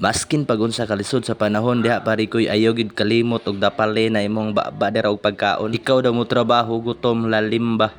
Maskin pag unsa kalisod sa panahon diha pare koy ayaw gid kalimot og dapali na imong baba dira og pagkaon. Ikaw daw mo trabaho gutom lalimba.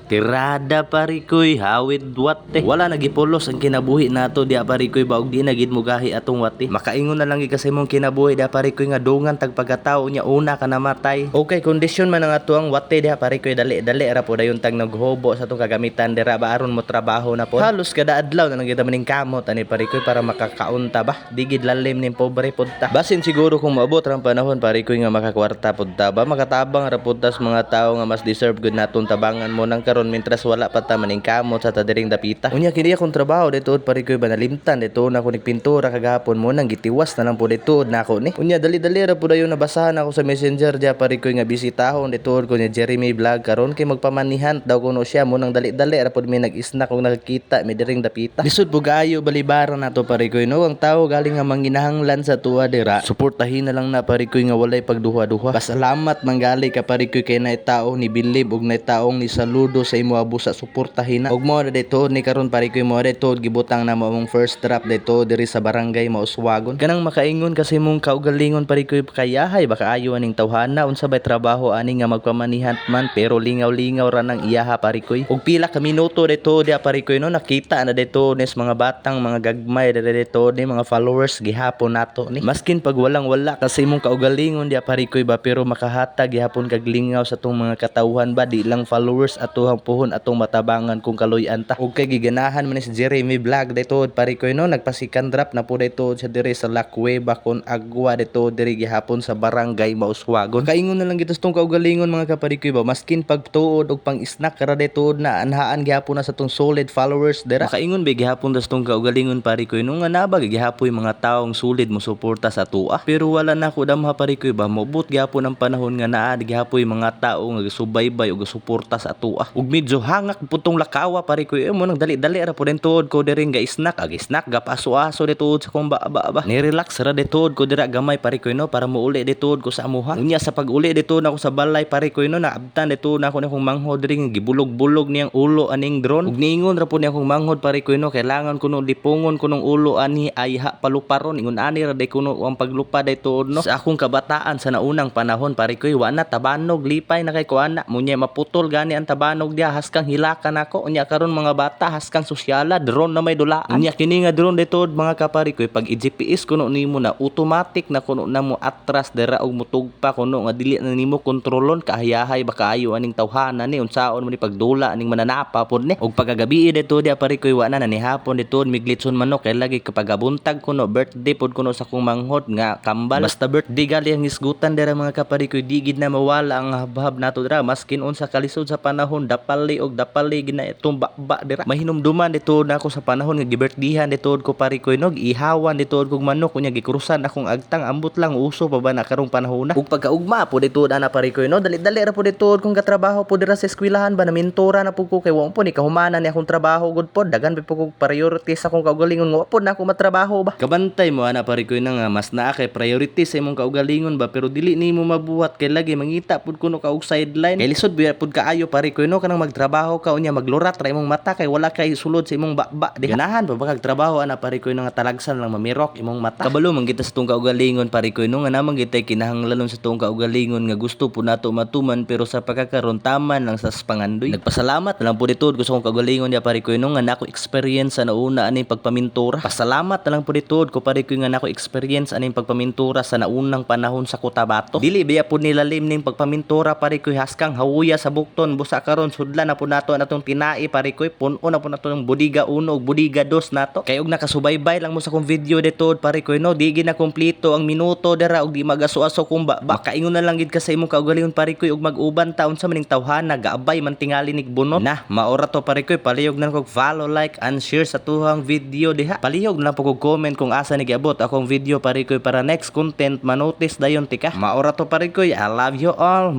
Tirada pare koy hawid wate. Wala nagipulos ang kinabuhi nato diha pare koy baog di na gid mugahi atong wate. Makaingon na lang gid kasi mong kinabuhi diha pare koy nga dungan tag pagkatawo nya una ka namatay. Okay, kondisyon man ang ato ang wate diha pare koy dali ra po dayon tag naghubo sa atong kagamitan dira ba aron mo trabaho na po. Halos kada adlaw na lang gid maning kamot ani pare koy para makakaunta ba. Di gid lalim ning pobre pudta. Basin siguro kung maabot ang panahon pare koy nga makakwarta pudta ba makatabang ra pudta sa mga tawo nga mas deserve gud naton tabangan mo nang karon mintras wala pa ta maning kamot sa tadiring dapita. Unya kini akong trabaho dito pare koy banalimtan dito na ko nagpintura kagahapon mo nang gitiwas na lang po dito na ako ni. Unya dali-dali ra po dayon nabasahan ako sa Messenger dia pare koy nga bisitahon dito ko ni Jeremy Vlog karon kay magpamanihan daw kuno siya mo nang dali-dali ra po mi nag-snack og nakakita mi diring dapita. Lisod po gayo balibaran nato pare koy no ang tawo galing nga manginahanglan sa tuwa dira. Suportahin na lang na pare koy nga walay pagduha-duha. Pasalamat manggali ka pare koy kay naay tawo ni bilib og naay taong ni saludo sa imo abusa suportahin na og mo dito ni karon pare koy mo dito gibutang na mo among first drop dito diri sa barangay Mauswagon kanang makaingon kasi mong kaugalingon pare koy kayahay baka ayo aning tawhana unsa bay trabaho ani nga magpamanihan man pero lingaw-lingaw ra nang iyaha pare koy og pila ka minuto dito dia pare koy no nakita na dito nes mga batang mga gagmay dito ni mga followers gihapon nato ni maskin pag walang wala kasi mong kaugalingon dia pare koy ba pero makahatag gihapon kag lingaw sa tong mga katawhan ba di lang followers atuhang puhon atong matabangan kung kaluy-an ta. Og kay giganahan man ni si Jeremy Vlog dito pare koy no nagpasikan drop na po dito sa diri sa La Cueva kon Agua dito diri gihapon sa barangay Mauswagon. Kaingon na lang gito sa tong kaugalingon mga kapare koy ba maskin pagtuod og pang-snack ra dito na anhaan gihapon na sa tong solid followers dira. Kaingon ba gihapon sa tong kaugalingon pare koy no nga nabag gihapoy mga taong solid mo suporta sa tuwa. Pero wala na ko damha pare koy ba mobut gihapon ang panahon nga naa gihapoy mga tao nga subaybay og suporta sa tuwa. Ug medyo hangak putong lakawa pare koy mo nang dali-dali ra po den tuod ko diri nga snack snack gapaso-aso dituod sa kong ba ni relax ra dituod ko dira gamay pare koy no para muuli dituod ko sa amuha. Unya sa pag-uli dito na ako sa balay pare koy no naabtan dito na ako ni akong manghod diri nga gibulog-bulog niyang ulo aning drone. Ug niingon ra po ni akong manghod pare koy no kailangan kuno lipungon kunong ulo ani ay ha paluparon ingon ani ra day kuno ang paglupa dituod no. Sa akong kabataan sa naunang panahon pare koy wa na tabanog lipay na kay kuana munya maputol gani ang tabanog dia haskang hilakan ako unya karon mga bata haskang sosyala drone na may dulaan unya kini nga drone dito mga kapari koy pag i-GPS kuno nimo na automatic na kuno na mo atras dira og mutugpa kuno nga dili na nimo kontrolon kahayahay baka ayo aning tawhana ni unsaon man ni pagdula aning mananapa pod ni og pagagabi dito dia pare koy wa na nanihapon dito miglitson manok kay lagi kapag buntag kuno birthday pod kuno sa kong manghod nga kambal basta birthday gali ang isgutan dira mga kapari koy digid na mawala ang habhab nato dira maskin unsa kalisod sa panahon dapali og dapali gina itong bakba dira mahinumduman dito na ako sa panahon nga gibirthdihan dito ko pare koy no ihawan dito kog manok kunya gikrusan akong agtang ambot lang uso pa ba na karong panahon na ug pagkaugma po dito na pare koy no dali-dali ra po dito kong katrabaho po dira sa eskwelahan ba na mentora na po ko kay wa po ni kahumanan ni akong trabaho gud pod dagan po kog priority sa akong kaugalingon nga pod na ako matrabaho ba kabantay mo ana pare koy na nga mas naa kay priority sa imong kaugalingon ba pero dili nimo mabuhat kay lagi mangita pud kuno ka og sideline kay lisod pud kaayo pare koy no kanang magtrabaho ka unya maglurat ra imong mata kay wala kay sulod sa imong bakba di ganahan pa bakag trabaho ana pare koy nga talagsan lang mamirok imong mata kabalo man kita sa tong kaugalingon pare koy no nga namang gitay kinahanglanon sa tong kaugalingon nga gusto po nato matuman pero sa pagkakaron taman lang sa pangandoy nagpasalamat na lang po dito gusto kong kaugalingon ya pare koy no nga nako experience sa nauna aning pagpamintura pasalamat na lang po dito ko pare koy nga nako experience aning pagpamintura sa naunang panahon sa Cotabato dili biya po nilalim ning pagpamintura pare koy haskang hawuya sa bukton busa karon sudlan na po nato atong tinai pare koy puno na po nato ng budiga 1 ug budiga 2 nato kay og nakasubaybay lang mo sa kong video dito pare koy no di gi na kompleto ang minuto dira og di magaso-aso kung kaingon na lang gid ka sa imong kaugalingon pare koy og mag-uban taon sa maning tawhana gaabay man tingali nig bunot na maora to pare koy palihog na kog follow like and share sa tuhang video diha palihog na po kog comment kung asa ni giabot akong video pare koy para next content manotice dayon tika maora to pare koy I love you all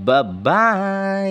bye bye.